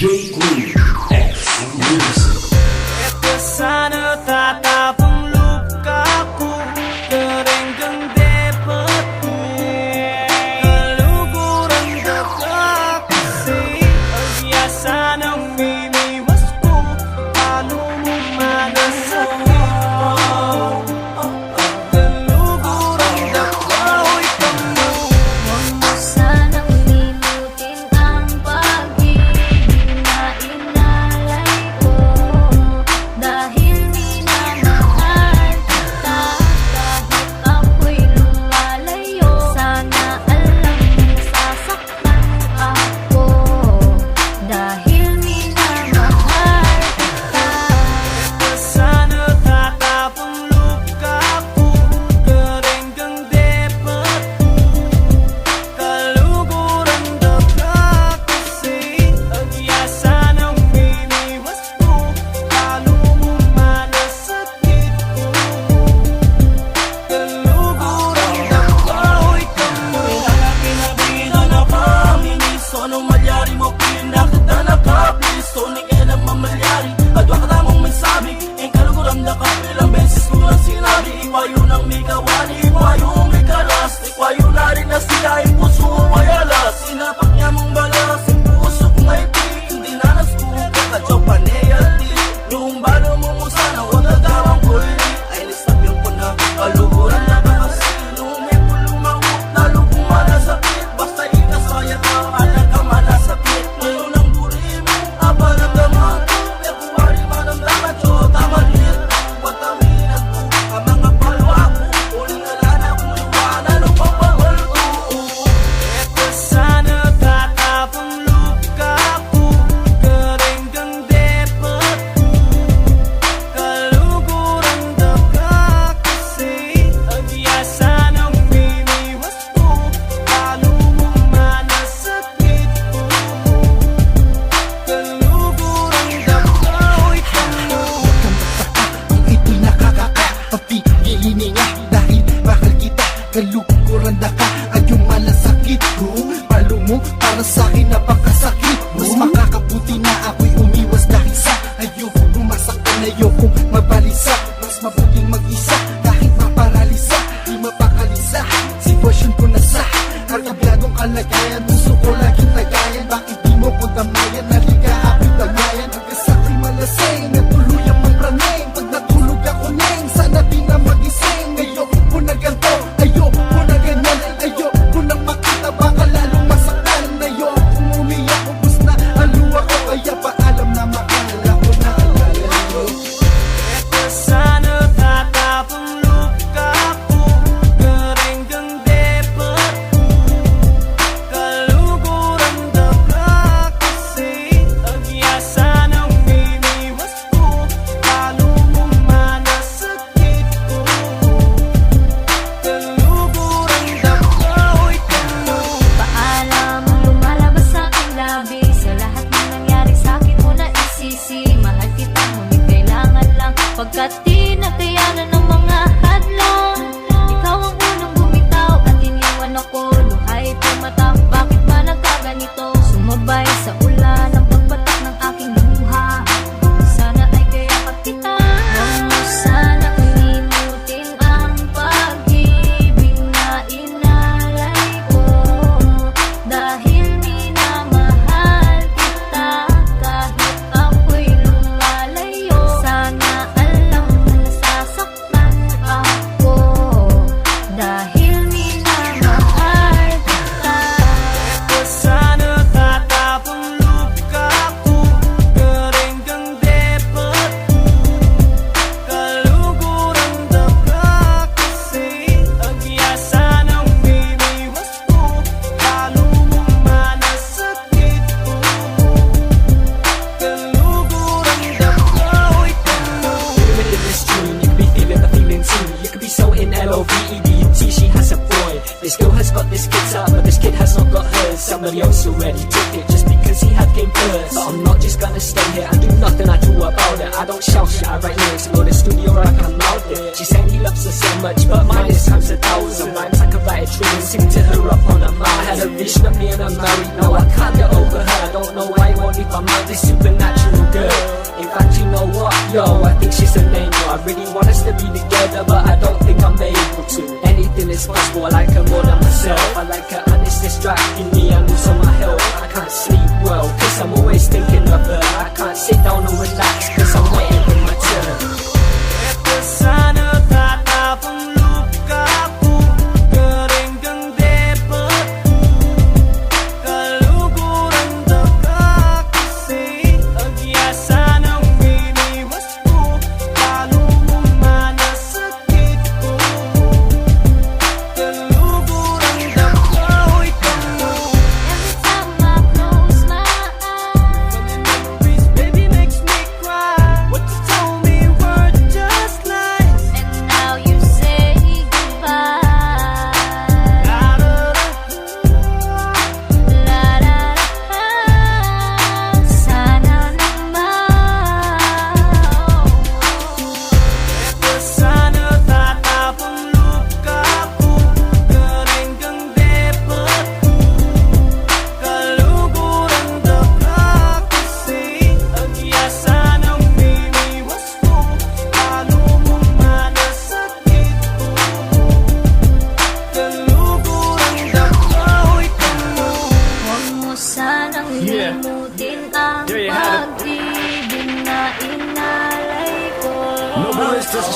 DJ Queen X Music. Ito sana tatapang luka ko, karenggang dapat kaluguran dapat kasi agyasa ng miniwas ko, paano mo manasakit ko, kaluguran dapat kamo. Huwag mo sanang limutin ang pag-ibig na inalay ko, dahil minamahal kita kahit ako'y lumalayo. Sana alam mo sasaktan ako, dahil minamahal kita. Sana tatapang luka ko, karenggang dapat kaluguran dapat kasi agyasa ng miniwas ko, paano mo manasakit ko, kaluguran dapat kamo. Pinabida na pa, miniso nung malyari mo, pinakita na ka, please, so ni kailang mamalyari. Adwa ka tamang may sabi, ang kaluguran na ka, ilang beses ko lang sinabi, ikwayo ng may kawali, ikwayo may karas, ikwayo na rin na sila, yung puso ko ay alas, sinapak niya mong balas, yung puso ko may pik, hindi na nasukong kakadyaw panayati, yung balo mo mo sana, huwag nagawang kulit, ay nisapin ko na, kaluguran na ka kasi, nung may pulumawag, lalo kong manasakit, basta ikasaya ka, anak ka manasakit, ngayon ang buri mo, abal ang daman ko, e buwari manamdaman, tsota malit, patawinan ko, ang mga palwa ko, uling alana kung iwanan o papahal ko. Ito sana tatapang luka ko, karenggang dapat kaluguran dapat kasi agyasa ng miniwas ko, paano mo manasakit ko, kaluguran dapat kamo. Kung ito'y nakakaka, pagpipiliin nga dahil mahal kita, kalukuran na ka at yung malasakit ko. Palo mo para sa'kin napakasakit mo. Mas makakabuti na ako'y umiwas dahil sa ayoko masaktan, ayokong mabalisa. Mas mabuting mag-isa kahit maparalisa, di mapakalisa. Sitwasyon ko na sa katabladong kalagayan, puso ko laging tagayan. Bakit di mo ko damayan, halika ako'y tagayan. Hanggang sa'ko'y malasing, natuluyang mangraneng. Pag natulog ako neng, sana di na magising. Ayoko ko na ganito, ayoko ko na ganyan, ayoko nang makita, baka lalong masaktan. Ayoko kong umiyak, ubus na haluwa ko, kaya paalam na makala ko na alala ko. Ito sana tatapang luka ko, karenggang dapat kaluguran dapat kasi agyasa ng miniwas ko, paano mo manasakit ko, kaluguran dapat kamo. Paalam ang lumalabas sa aking labi, sa lahat ng nangyari sa akin mo na isisi. Mahal kita ngunit kailangan lang, pagkat di nakayanan ng mga hadlang. Ikaw ang unang bumitaw at iniwan ako, luhay pumatak, bakit ba nagkaganito? Sumabay sa ulan ang pagbatak ng aking luha, sana ay kayapat kita. Huwag mo sanang limutin ang pag-ibig na inalay ko, dahil minamahal kita kahit ako'y lumalayo. Sana alam mo nasasaktan ako, dahil minamahal kita. Ito sana tatapang luka ko, karenggang dapat kaluguran dapat kasi agyasa ng miniwas ko, paano mo manasakit ko, kaluguran dapat kamo. Middle of this tune, you could be feeling the feeling too. You could be so in LOVEDUT, she has a boy. This girl has got this kid's out, but this kid has not got hers. Somebody else already took it just because cause he had came first. But I'm not just gonna stay here and do nothing I do about it. I don't shout shit, I write lyrics, load the studio like I'm out there. She's saying he loves her so much, but mine is times 1,000. Rhymes I could write a tune and sing to her up on a mouth. I had a vision of me and I'm married, now I can't get over her. I don't know why I won't leave my mind, this supernatural girl. In fact, you know what, yo, I think she's an angel. I really want us to be together, but I don't think I'm able to. Anything is possible, I like her more than myself. I like her and it's distracting me, I lose all my health. I can't sleep well, cause I'm always thinking of her. I can't sit down and relax, cause I'm waiting for my turn. Ito sana tatapang luka ko, karenggang depot ko. Kaluguran daga kasi agyasan ang iniwas ko. Lalo mo manasakit ko. Kaluguran daga, oy kamo. Every time I close my eyes, Memories, baby, makes me cry. What you told me were just lies. and now you say goodbye. La-da-da, sana naman. Ito sana tatapang luka ko, karenggang depot ko. Kaluguran daga kasi agyasan ang iniwas ko. Lalo mo manasakit ko. Kaluguran daga, oy kamo. Huwag mo sanang limutin ang There you have it. pag-ibig na inalay ko. No worries, just